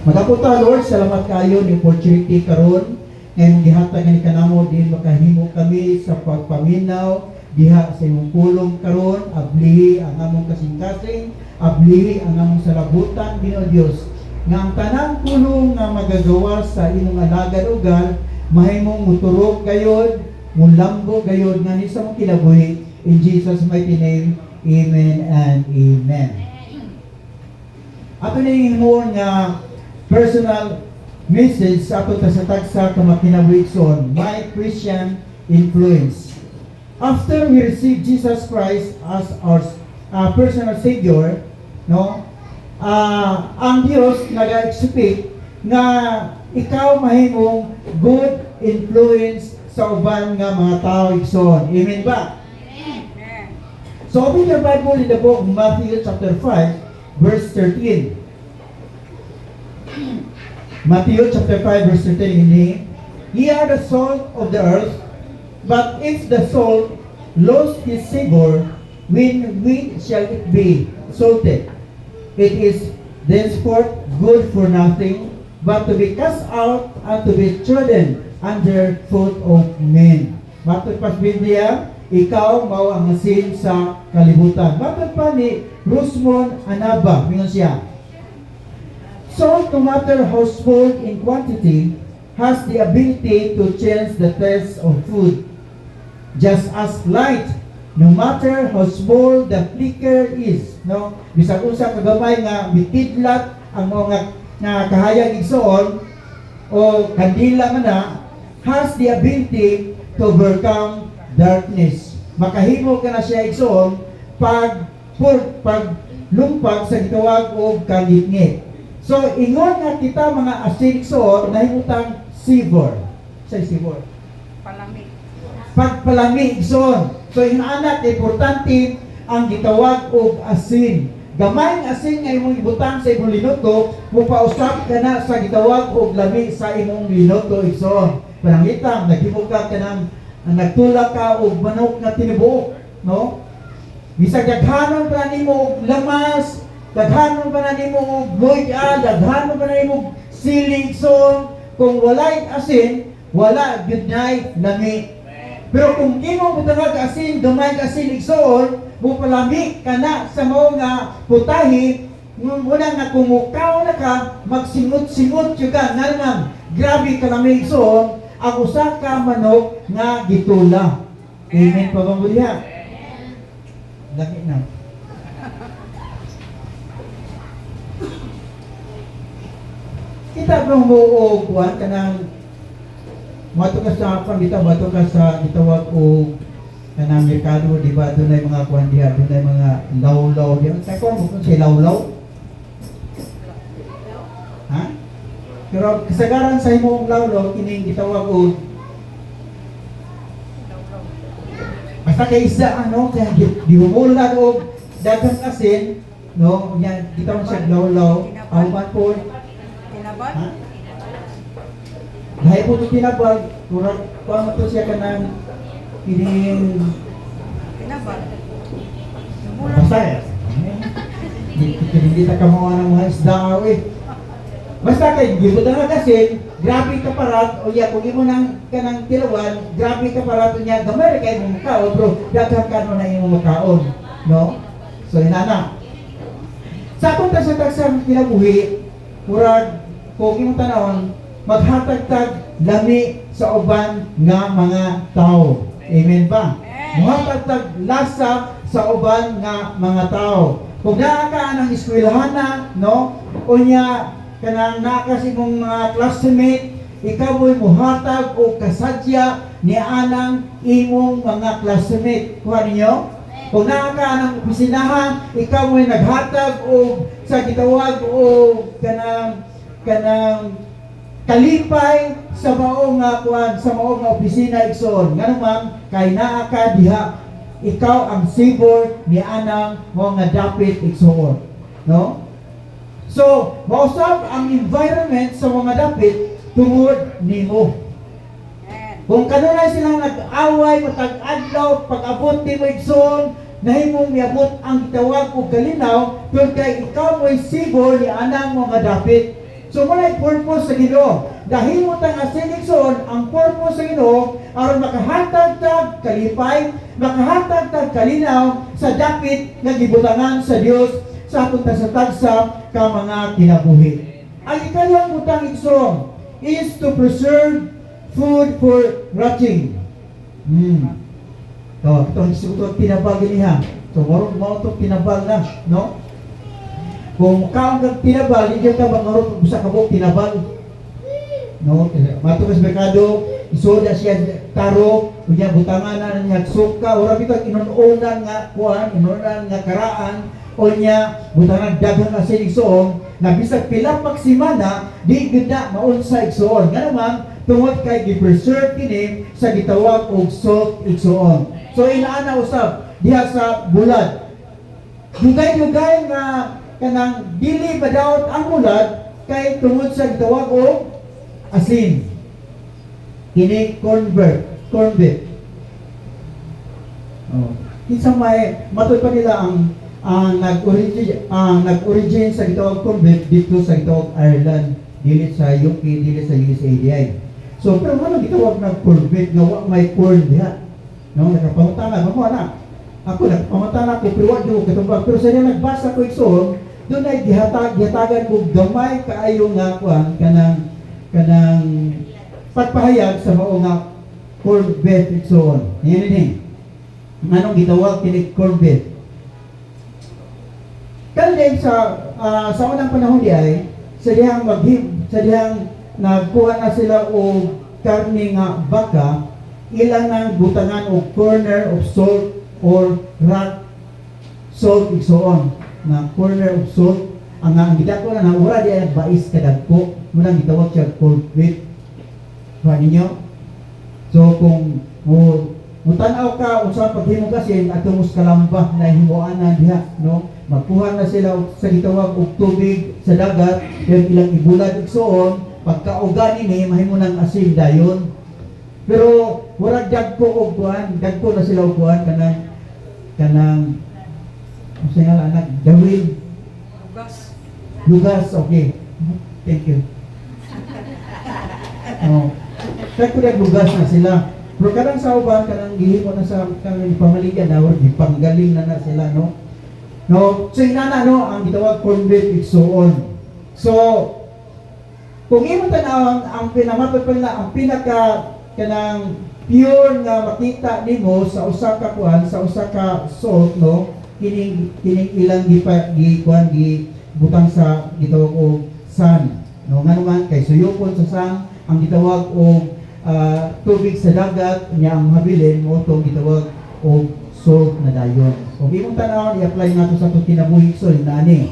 Magapunta Lord, salamat kayo ni opportunity karon ngayong gihatag ni kanamo din makahimo kami sa pagpaminaw diha sa imong pulong karon, ablihi ang among kasing-kasing, ablihi ang among salabutan Ginoo Dios. Nga ang tanang pulong nga magagawa sa imong alagad ugal mahimong muturog gayod, mulambo gayod nga ni sa mong kinabuhi. In Jesus mighty name, amen and amen. Ato na yung nga personal message sa ato sa tagsa kamakinabuhigson, my Christian influence. After we receive Jesus Christ as our personal Savior, no, ang Diyos nag-expect na ikaw mahimong good influence sa uban nga mga tao igsoon. Amen ba? Amen. So open your Bible in the book of Matthew chapter 5 verse 13. Matthew chapter 5 verse 13 ini, ye are the salt of the earth, but if the salt lose his savor, when shall it be salted? It is thenceforth good for nothing, but to be cast out and to be trodden under foot of men. Matod pa sa Biblia, ikaw mao ang asin sa kalibutan. Matod pa ni Rosemond Anaba, mingon siya, salt, no matter how small in quantity, has the ability to change the taste of food. Just as light, no matter how small the flicker is, no? Bisag usa kagamay nga bitidlat ang mga nga kahayag igsoon o kandila man na, has the ability to overcome darkness. Makahimo ka na siya igsoon pag lumpag sa gitawag og kangitngit. So, ingon nga kita mga asinso na himutang sibor. Sa sibor? Palamig. Pagpalamig, son. So, inanak, importante ang gitawag og asin. Gamay ng asin nga imong ibutang sa imong linuto, mupausap ka na sa gitawag og lami sa imong linuto, igsoon. Panangitam, naghimo ka ng nagtulak ka og manok na tinubuok, no? Bisag daghanon pa nimo og lamas, daghanon pa na nimo og loya, daghanon pa na nimo og siling son. Kung walay asin, wala gyud nay lami. Pero kung imo butang asin, gamay ka asin igsoon, mupalami ka na sa mao nga putahi, muna nga kung mukaw na ka, magsimot-simot yun ka, nga naman, grabe ka lami igsoon, ang usa ka manok nga gitula. Amen pa bang buliha? Laki na. Kita bang mo kuwan ka ng mato ka sa pambitaw, mato ka sa gitawag o kanang merkado, di ba? Doon ay mga kuwan diha, doon ay mga lawlaw diha. Kaya ko mo kung siya lawlaw? Ha? Pero kasagaran sa imong lawlaw, kining gitawag o basta kay isa, ano, kaya di mo mula o dagang asin, no? Yan, gitawag siya lawlaw. Awan po. Tinabag? Ha? Dahil po ito tinabag, kurang mo ito siya ka ng kining Tinabag. basta eh. Hindi na kamawa ng mga isda eh. Basta kay gibo na kasi grabe ka parat o ya kung imo nang kanang tilawan, grabe ka parat niya gamay kay mo makaon bro, daghang kano na imo makaon, no? So inana. Sa akong tagsang kinabuhi, murag kung imo tanawon, maghatag-tag lami sa uban nga mga tao. Amen ba? Maghatag-tag lasa sa uban nga mga tao. Kung naa ka ng eskwelahan, no? Unya kanang nakas imong mga classmate, ikaw mo'y muhatag o kasadya ni anang imong mga classmate. Kuha ninyo? Kung naa ka ng opisinahan, ikaw mo'y naghatag o sa gitawag o kanang kalipay sa maong nga kuan, sa maong nga opisina igsoon. Nga naman kay naa ka diha, ikaw ang savor ni anang mga dapit igsoon, no? So, mausap ang environment sa mga dapit tungod nimo. Kung kanunay silang nag-away, matag-adlaw, pag-abot ni mo igsoon, nahimong miabot ang gitawag o kalinaw, kung kay ikaw mo'y savor ni anang mga dapit. So muna purpose sa Ginoo. Dahil mo tang asin igsoon, ang purpose sa Ginoo aron makahatag tag kalipay, makahatag tag kalinaw sa dapit nga gibutangan sa Dios sa atong tagsa ka mga kinabuhi. Ang ikalawang butang igsoon is to preserve food for rotting. Itong tinabal niya. So, mo itong tinabal na, no? Kung kaong kang tinabal, hindi ka mangarot kung sa kabok tinabal. No? Matukas merkado, isoda siya taro, kunya butangan na niya suka, ora bitaw inununan nga kuan, inununan nga karaan, o niya butangan daghang asin igsoon, na bisag pila pag simana, di gud na maunsa igsoon. Nga naman, tungod kay gi-preserve kini sa gitawag og salt igsoon. So inaana usab diha sa bulad. Dugay-dugay nga kanang dili badaot ang bulad kay tungod sa gitawag og asin. Kini corned beef. Kinsa may matuod pa nila ang nag-origin sa gitawag corned beef dito sa gitawag Ireland, dili sa UK, dili sa USAID. So pero ano gitawag na corned beef nga wa may corn diha. No, nakapamutana mo na. Ako nakapamutana ko pero wa jud katubag, pero sa nagbasa ko igsoon, doon ay gihatagan ko gamay kaayo nga kuan kanang pagpahayag sa mao nga corned beef igsoon. Yan. Anong gitawag kini corned beef? Kaya sa unang panahon di ay sa dihang nagkuha na sila og karne nga baka, ilang nang butangan og corner of salt or rock salt igsoon. Na corner of salt ang gidako na ura di ay bais kadagko, muna gitawag siya corned beef. Kuha ninyo. So kung mutanaw ka unsa paghimo kasi atong kalamba na himuanan diha, no? Magkuha na sila sa gitawag og tubig sa dagat, yung ilang ibulad igsoon, pagkauga nini mahimo nang asin dayon. Pero wala dagko og kuan, dagko na sila og kuan kanang usa nga anak dawil. Lugas, okay. Thank you. Dagko lugas na sila. Pero kanang sa uban kanang gihimo na sa kanang pamaligan na or gipanggaling na sila, no? No, so inana no ang gitawag corned beef igsoon. So kung imo tan-awon ang pinamatud pa nila ang pinaka kanang pure nga makita nimo sa usa ka kuan, sa usa ka salt, no, kining ilang gikuan butang sa gitawag og sun, no, nga naman kay suyupon sa sun ang gitawag og tubig sa dagat niya ang habilin mo to gitawag og salt na dayon. Kung imong tan-awon i-apply nato sa itong kinabuhi so inani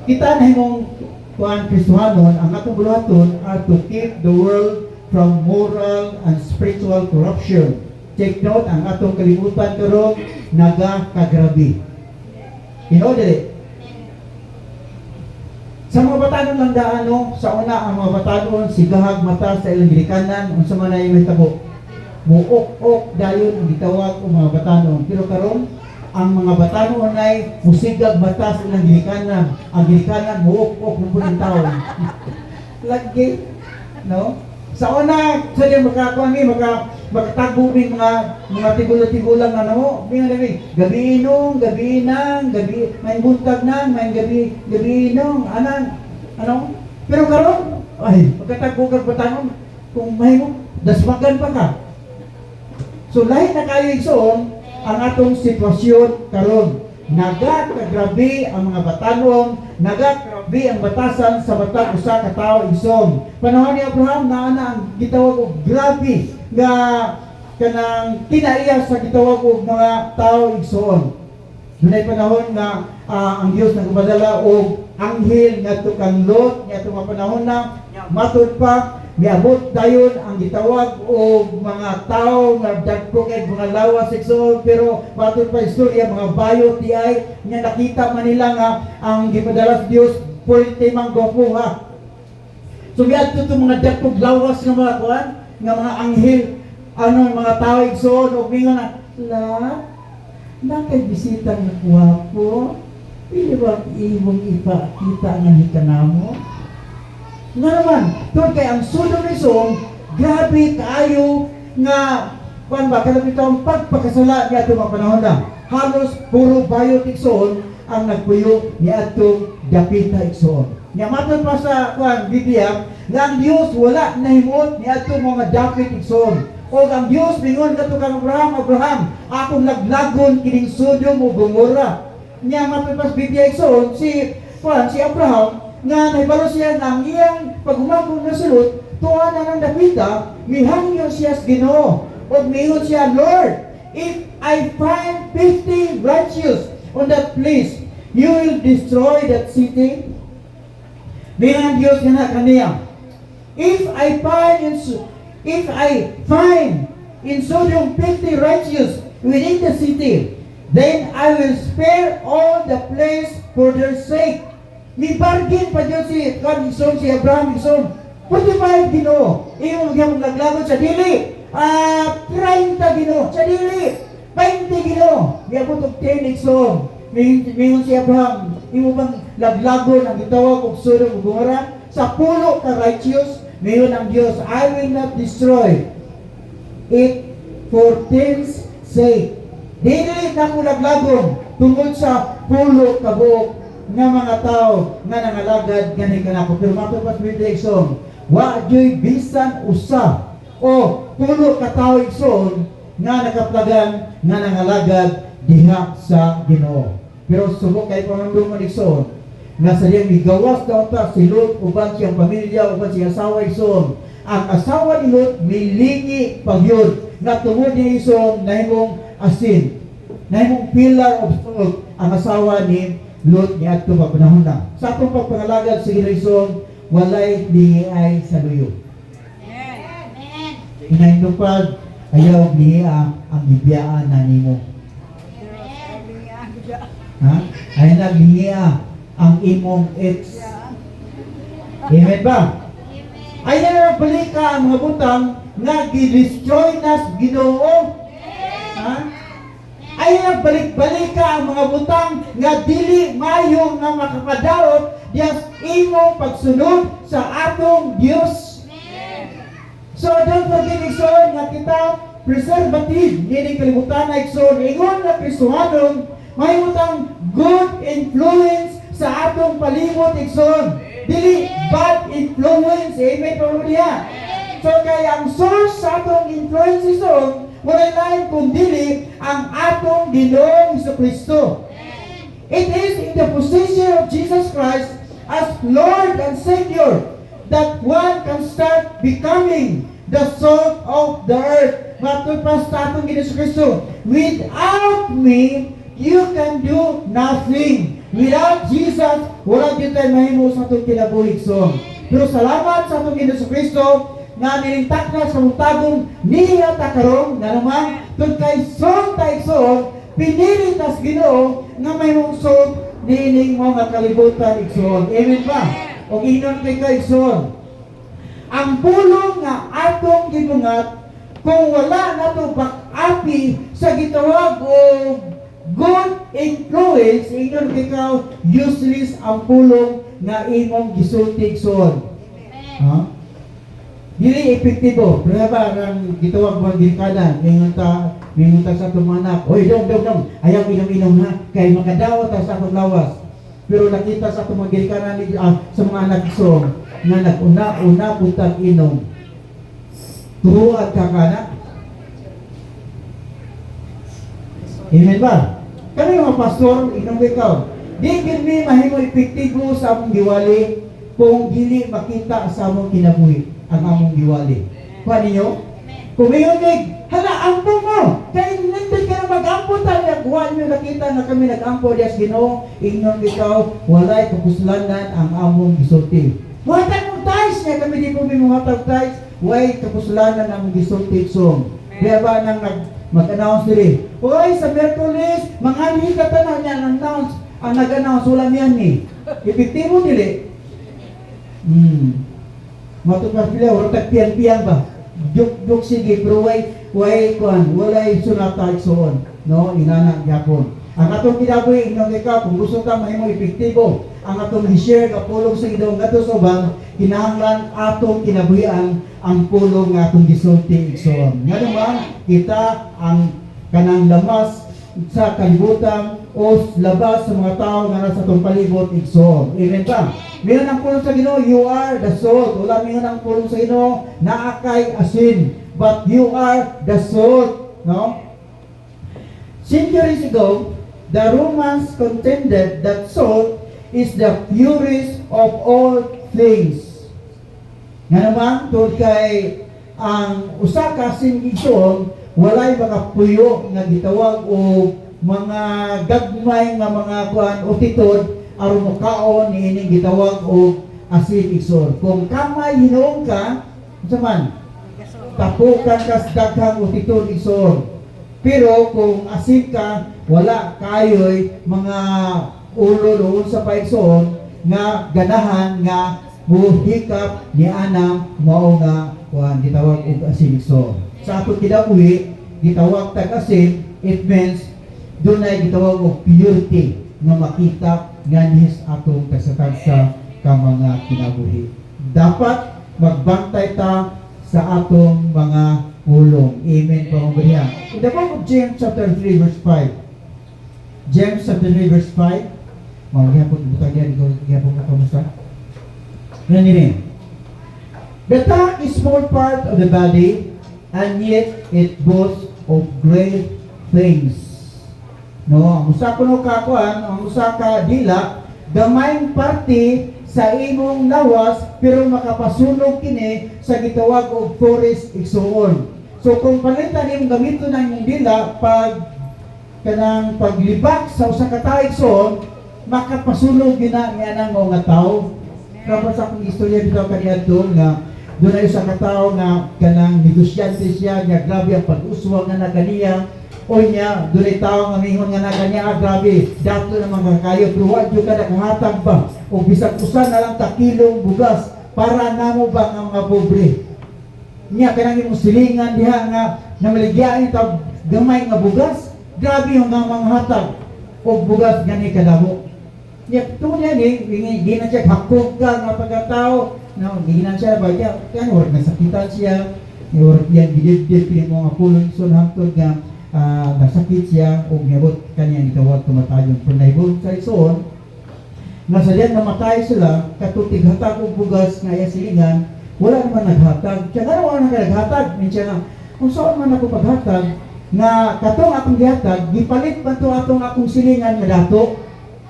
kita na himong kuan Kristohanon, ang atong buluhaton are to keep the world from moral and spiritual corruption. Take note, ang atong kalibutan karon nagakagrabe. Dili. Sa mga batanon lang daan, no, sa una ang mga batanon sigahag mata sa ilang gilikanan unsa man ay mahitabo. Muok-ok dayon ang gitawag og mga batanon. Pero karon ang mga batanon ay musigag mata sa ilang gilikanan. Ang gilikanan muok-ok ng taon. Lagi, no? Sa una, sa diyan makakuan mi makatagbo mi mga tigulang na namo. Gabi nung, gabi nang, gabi may buntag nang, may gabi nung, ano? Pero karon, ay, pagkatagbo kag batanon, kung mahimo dasmagan pa ka. So lahi na kayo igsoon ang atong sitwasyon karon. Nagakagrabe ang mga batanon, nagakagrabe ang batasan sa batang usa ka tawo igsoon. Panahon ni Abraham naa na ang gitawag og grabe nga kanang kinaiya sa gitawag og mga tawo igsoon. Dunay panahon nga ang Dios nagpadala og anghel ngadto kang Lot, ngadto nga panahon na matud pa miabot dayon ang gitawag og mga tao nga dagko kay mga lawas igsoon, pero matud pa istorya mga bayo ti ay nga nakita man nila nga ang gipadala sa Dios puwerte mang gopuha. So miadto to mga dagkog lawas nga mga kuan nga mga anghel mga tao igsoon og mingon na kay bisita nga guwapo. Hindi ba imong ipakita nga hikanamo? Nga naman, doon kay ang Sodomism, grabe kaayo nga, kuan ba, kalabitang pagpakasala niya itong mga panahon na. Halos puro bayot iksoon ang nagpuyo ni atong dapita iksoon. Nga matod pa sa kuan Biblia, nga ang Dios wala nahimot ni atong mga dapit iksoon. O ang Dios mingon kadto kang Abraham, akong naglagon kining Sodom o Gomorra. Nga matod pa sa Biblia iksoon, si Abraham nga nahibalo siya ng iyang pagumangkong na sulod, tuwa na ng dapita, mihangyo siya sa Ginoo. O mingon siya, Lord, if I find 50 righteous on that place, you will destroy that city? Mingon Diyos nga na kaniya, if I find in Sodom 50 righteous within the city, then I will spare all the place for their sake. May bargain pa Diyos si Abraham, pwede ba yung Ginoo? Iyong magyamang naglagot sa dili. 30 Ginoo, sa dili. 20 Ginoo. May abot og 10 Igsoon. Mingon si Abraham, imo bang laglagon ang gitawag og Sodom ug Gomorra? Sa pulo ka righteous, mayon ang Dios, I will not destroy it for 10's sake. Dili na ko laglagon tungod sa pulo ka buok nga mga tao nga nangalagad gani kanako. Pero matupas Biblia igsoon, wa joy bisan usa o pulo ka tawo igsoon nga nakaplagan nga nangalagad diha sa Ginoo. Pero subok kay pamandungon igsoon nga sa diyang migawas daw ta si Lot uban siyang pamilya uban siyang asawa igsoon. Ang asawa ni Lot milingi pagyud nga tungod niya igsoon nahimong asin, nahimong pillar of salt ang asawa ni Lot niya at panahon na. Sa atong pagpangalagad sa Ginoo, walay lihiay sa luyo. Amen. Inaindupad, ayaw lihiya ang bibiyaan na nimo. Ha? Ayaw naglihiya ang imong ex. Amen ba? Ayaw na balik ka ang mga butang nga gi-destroy nas Ginoo. Ha? Ay balik-balik ka ang mga butang nga dili mayo nga makapadaot dias imong pagsunod sa atong Dios. So don't forget igsoon nga kita preservative dili kalibutan na igsoon ingon na Kristohanon may butang good influence sa atong palibot igsoon. Dili bad influence. Amen po niya. So kaya ang source sa atong influence igsoon wala lain kundi ang atong Ginoong Jesucristo. It is in the position of Jesus Christ as Lord and Savior that one can start becoming the salt of the earth. Matulpas sa atong Ginoong Jesucristo. Without me, you can do nothing. Without Jesus, wala din tayo mahimo sa atong kinabuhi. Pero salamat sa atong Ginoong Jesucristo nga nilintak na sa mutagong niya takarong na naman tun kay son taigsoon pinili tas Ginoo nga may mungsod nining mga kalibutan igsoon. Amen ba? O inon kay kaigsoon ang pulong nga atong gibungat kung wala nato bak-api sa gitawag o good influence, inon kay ka useless ang pulong nga imong gisulti igsoon. Ha? Dili epektibo. Pero ba ang gitawag mo gilkadan, mingon ta sa atong anak, oy dong, ayaw inom-inom ha, kay makadawat ta sa atong lawas. Pero nakita sa atong mga gilkadan sa mga anak so nga nag-una butang inom. Turuan ka kana. Amen ba? Kani mga pastor, inom ikaw. Di gid mi mahimo epektibo sa among giwali kung dili makita sa among kinabuhi ang among giwali. Kuha ninyo? Kung mayon hala, ampo mo! Kaya nandun ka na mag-ampo tayo. Kuha nyo nakita na kami nag-ampo diyas Ginoo. Ingnon ikaw, walay kapuslanan ang among gisulti. Muhatag mong tais niya kami di po may muhatag tais. Way kapuslanan ang gisulti song. Kaya ba nang mag-announce nila? Hoy, sa Merkulis, mga hikatan na niya nag-announce. Ang nag-announce, wala miyan ni. Epektibo nila. Matukas pila, wala tagpian-pian ba? Juk sige, pero way kuan, walay sunata igsoon, no? Inana gyapon. Ang atong kinabuhi inyong ikaw kung gusto ta mahimo epektibo ang atong gi-share nga pulong sa Ginoo ngadto sa ubang kinahanglan atong kinabuhian ang pulong nga atong gisulti igsoon. Nga naman kita ang kanang lamas sa kalibutan o labas sa mga tao nga nasa atong palibot igsoon. Amen ba? Mingon ang pulong sa Ginoo, you are the salt. Wala mingon ang pulong sa Ginoo, naa kay asin, but you are the salt. No? Centuries ago, the Romans contended that salt is the purest of all things. Nga naman, tungkol kay ang usa ka sinigsoon, walay mga puyo nga gitawag o mga gagmay nga mga kuan o titod aron mokaon niining gitawag og asin igsoon. Kung kamay hinuon ka, unsa man? Tapukan kas daghang o titod igsoon. Pero kung asin ka, wala kayoy mga ulo doon sa paigsoon nga ganahan nga muhikap ni ana mao nga kuan gitawag og asin igsoon. Sa ato kinabuhi gitawag tag asin, it means dunay gitawag og purity nga makita nga nihis atong kasatagsa ka mga kinabuhi. Dapat magbantay ta sa atong mga pulong. Amen po ang bariya. In the book of James chapter 3 verse 5. James chapter 3 verse 5. Magyapon butang yan, magyapon ka kamusta? Yan din. The tongue is small part of the body, and yet it boasts of great things. No, ang usa kuno ka kuan, ang usa ka dila, gamayng parte sa imong lawas pero makapasunog kini sa gitawag og forest igsoon. So kung palitan imong gamiton na imong dila pag kanang paglibak sa usa ka tawo igsoon, makapasunog gina niya nang mga tao. Kapag sa akong istorya dito kaniadto nga doon ay sa katao nga kanang negosyante siya nga grabe ang pag-uswag nga naganiya o niya doon ay tao nga mingon nga naganiya grabe dato na mga kayo pero wag yung ka nakahatag ba o bisag usa na lang takilong bugas para namo ba ang mga pobre niya kanang imong silingan diha nga namaligyain ta gamay nga bugas grabe yung nga mga hatag o bugas gani kadamo niya tunya ni di na siya hakog ka nga pagkatao no di na siya ba kaya or nasakitan siya or yan gidid pili mo nga pulong son hangtod nga nasakit siya o nabot kanya gitawag tumatayong punaybo sa ison nga sa diyan namatay sila katutig hatag og bugas nga iya silingan wala naman naghatag kaya nga wala naghatag minsan nga kung saan man ako paghatag nga katong akong gihatag gipalit man to atong akong silingan nga dato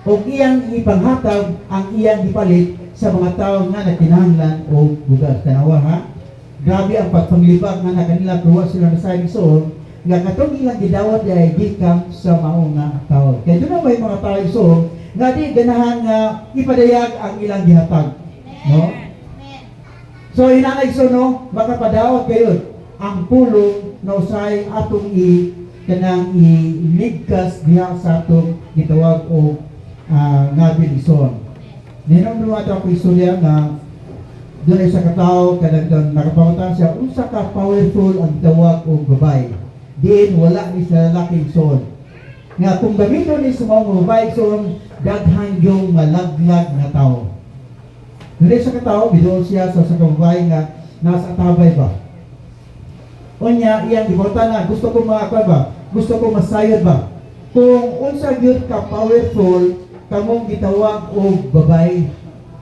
o iyang ipanghatag ang iyang gipalit sa mga tao nga nagkinahanglan o bugas. Tanawa ha? Grabe ang pagpanglibag nga na kanila tuwa sila na sa igsoon nga katong ilang gidawat ay gikam sa maong nga tao. Kaya doon na may mga tao igsoon nga di ganahan nga ipadayag ang ilang gihatag. No? So inanay igsoon no, baka padawat kayo ang pulong na usay atong kanang iligkas diha sa atong gitawag o nabil ison. Ninong naman ako istorya na doon ay sa katao kadagdag nakapangutan siya unsa ka powerful ang tawag o gabay. Diin wala ni sa lalaki ison. Nga kung gamiton ni sa mga gabay ison daghang yung malaglag na tao. Doon sa katao bidoon siya sa gabay nga nasa tabay ba. Unya iyang gibutan na gusto ko makakuha ba? Gusto ko masayod ba? Kung unsa gyud ka powerful kamong gitawag og babay.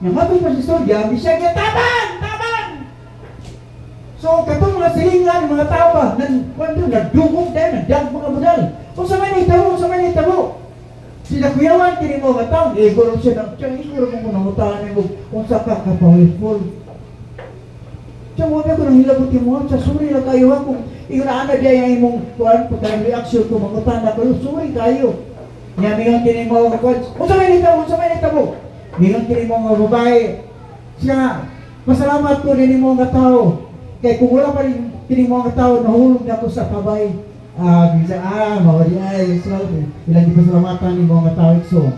Nga matong pa si Sodia, bisya nga tabang! So katong mga silingan mga tao ba nagdugog dahil nagdag mga budal. Kung sa may nitabo. Sila kuyawan kini mo nga tao, iguro siya ng tiyan, iguro mo nangutahan mo unsa ka powerful. Tiyan mo ko nang hilabot mo, sa suri na kayo kung iuna diya yung imong kuan pagka reaction ko mangutan na kayo, suri kayo. Nga mingon kini mo nga unsa may nitabo. Mingon kini mo nga babae. Siya pasalamat ko nimo nga tao. Kay kung wala pa rin kini mo nga tao nahulog na ko sa kabay. Bisa mawali ay so ilang di pasalamatan nimo nga tao so.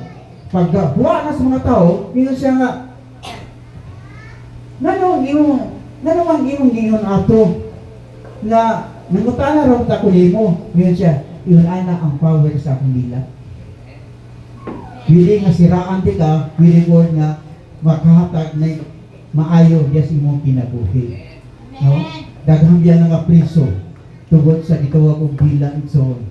Pag buwa na sa mga tao, mingon siya nga nanong imong ato nga nangutana ra ta ko nimo. Mingon siya, iyon ana ang power sa akong dila. Pwede nga siraan di ka, pwede ko nga makahatag na maayo diya sa imong kinabuhi. No? Daghang biya nga priso tungod sa gitawag og bilang igsoon.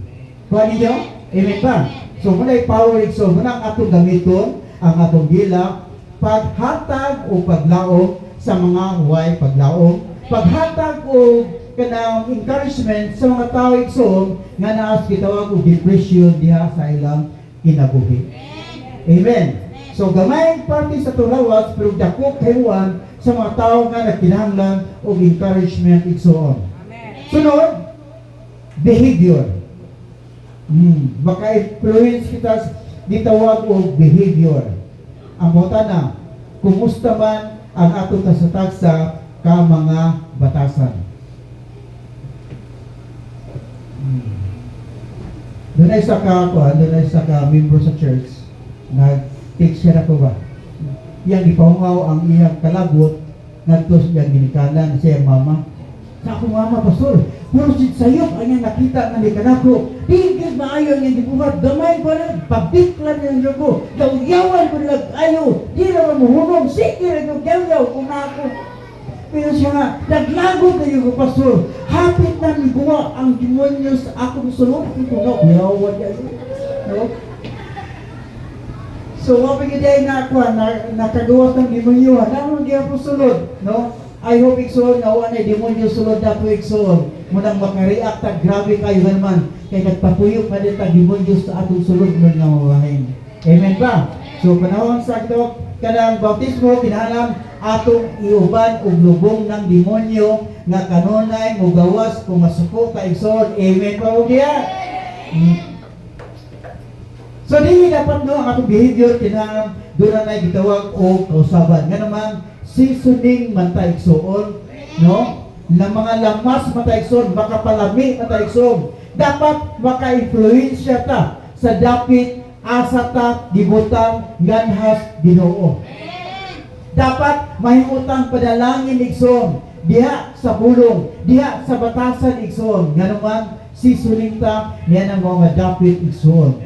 Kuha ninyo? Amen ba? So muna power igsoon, muna ang atong gamiton ang atong bilang paghatag o paglaom sa mga huway paglaom, paghatag o kanang encouragement sa mga tao igsoon nga naas gitawag og depression diha sa ilang kinabuhi. Amen. So gamay parte sa tulawas pero dako kayuan sa mga tao nga nagkinahanglan og encouragement igsoon. Sunod, behavior. Maka-influence kita gitawag og behavior. Ang bota na, kumusta man ang ato kasatagsa ka mga batasan. Doon ay sa ka member sa church, nag-take siya na ko ba? Yang ipaungaw ang iyang kalagot, nagtos niyang ginikanan siya mama. Sa akong mama, pastor, puro si sayop ang iyang nakita na ni kanako. Tingkid maayo ang iyang dibuhat, gamay ko na, pabiklan niya ko, yaw-yawan ko nila ayo, di naman muhunog, sige rin yung yaw-yaw kung ako. Pero siya nga, naglago kayo ko, pastor, hapit na niguwa ang demonyo sa akong sulod. Ito na, yawan niya. No? So, mapagigay na ako, nakagawas ng demonyo, naman di ako sulod. No? I hope iksoon na wala demonyo sulod na po iksoon. Munang makareact na grabe kayo naman. Kaya nagpapuyo pa din ang demonyo sa atong sulod mo nga mawahin. Amen ba? So panahon sa ito, kanang bautismo, kinahalam atong iuban o lubong ng demonyo nga kanunay mo gawas kung masuko ka iksoon. Amen pa o diya? So dili dapat no ang atong behavior kinahalam doon na gitawag o kausaban. Nga naman, seasoning mataigsoon, no? Na mga lamas mataigsoon, makapalami mataigsoon. Dapat maka-influensya ta sa dapit asa ta gibutang ganhas Ginoo. Dapat mahimutang padalangin igsoon diha sa bulong, diha sa batasan igsoon. Nga naman seasoning ta niya ang mga dapit igsoon.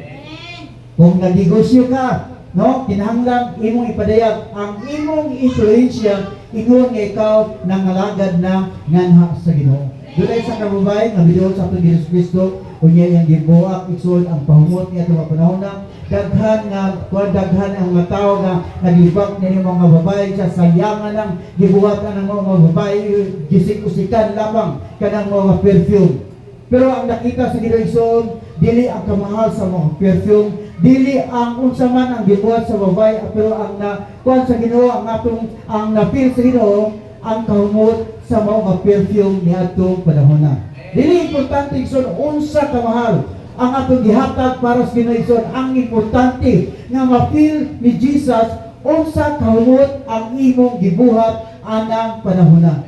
Kung nagnegosyo ka, no, kinahanglan imong ipadayag ang imong influensya ingon nga ikaw nangalagad na nganha sa Ginoo. Dunay sa kababay nga bidol sa atong Hesus Kristo unya yang gibuak igsoon ang pahumot niya sa panahon na daghan ang mga tao nga naglibak ni mga babae sa sayangan ng gibuhatan ng mga babae gisik-usikan lamang kanang mga perfume. Pero ang nakita sa Ginoo igsoon dili ang kamahal sa mga perfume, dili ang unsa man ang gibuhat sa babae, pero ang kuan sa Ginoo ang atong ang napil sa Ginoo ang kahumot sa mga perfume ni atong panahon na. Dili importante igsoon unsa kamahal ang atong gihatag para sa Ginoo igsoon. Ang importante nga mapil ni Jesus unsa kahumot ang imong gibuhat anang panahon na.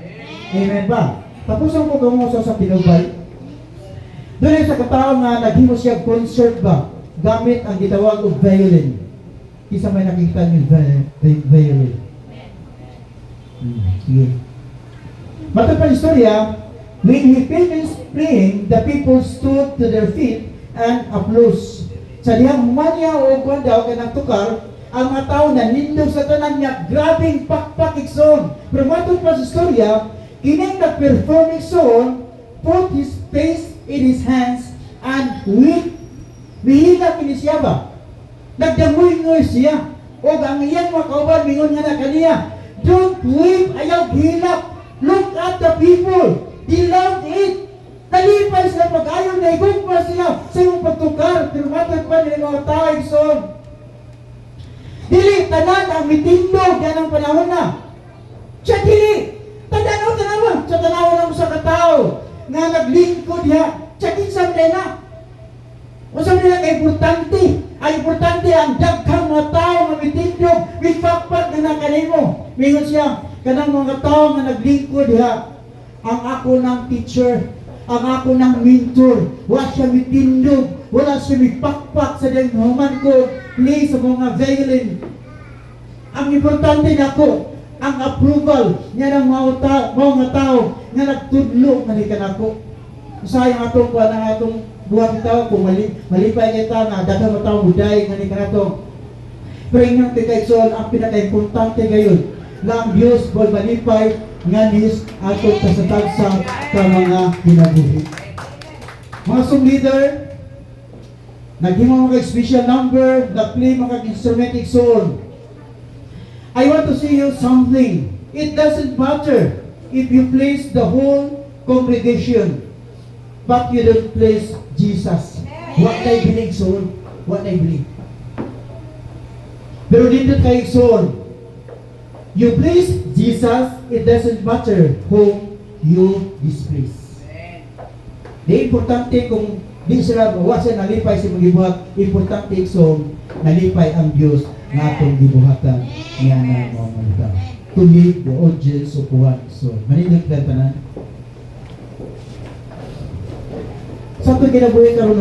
Amen ba? Tapos ang kamo sa pinubay. Doon sa katao nga naghimo siya concert ba gamit ang gitawag og violin. Isa may nakikita niyo violin. Sige. Matapang istorya, when he finished playing, the people stood to their feet and applause. Sa dihang humanya o kwan daw kanang tukar, ang mga tao na nindog sa tanan niya, grabing pakpak ikson. Pero matapang pa sa istorya, kining nag-perform ikson, put his face in his hands and weep. Bihila kini siya ba? Nagdamoy-ngoy siya. O ang iyang mga kauban, mingon nga na kaniya, don't weep, ayaw hilap. Look at the people. They love it. Nalipay sila pag-ayaw na igugma sila sa iyong pagtukar. Pero matag pa nila mga tao, igsoon. Dili, tanan ang mitindog yan ang panahon na. Siya dili. Tanaw sa tanaw lang sa katao nga naglingkod niya. Siya kinsam na. Unsa nila kay importante? Ang importante ang daghang mga tao nga mitindog, mitpakpak na nakanimo. Mingon siya, kanang mga tao nga naglingkod diha, ang ako ng teacher, ang ako ng mentor, wala siya mitindog, wala siya mitpakpak sa diyang human ko, play sa mga violin. Ang importante nako, ang approval niya ng mga tao nga nagtudlo nga ni kanako. Sayang atong kuha ng atong buwang tao kung malipay kita na daghang mga tao buday nga ni kanato. Pero inyong tikaigsoon, ang pinaka-importante ngayon, na ang Diyos bol malipay, nganis, ato kasatag sa mga kinabuhi. Mga song leader, naghimo mga special number, na-play mga instrument igsoon. I want to say you something. It doesn't matter if you place the whole congregation, but you don't place Jesus. What I believe, soul. What I believe. Pero dito kayo, soul. You place Jesus, it doesn't matter whom you displace. Di importante kung di sila wasan nalipay sa mga gibuhat, importante soul, nalipay ang Diyos nga atong gibuhatan niya ng mga malita. To lead the audience of one soul. Manilig na tanan. Sa ito kinabuhi karon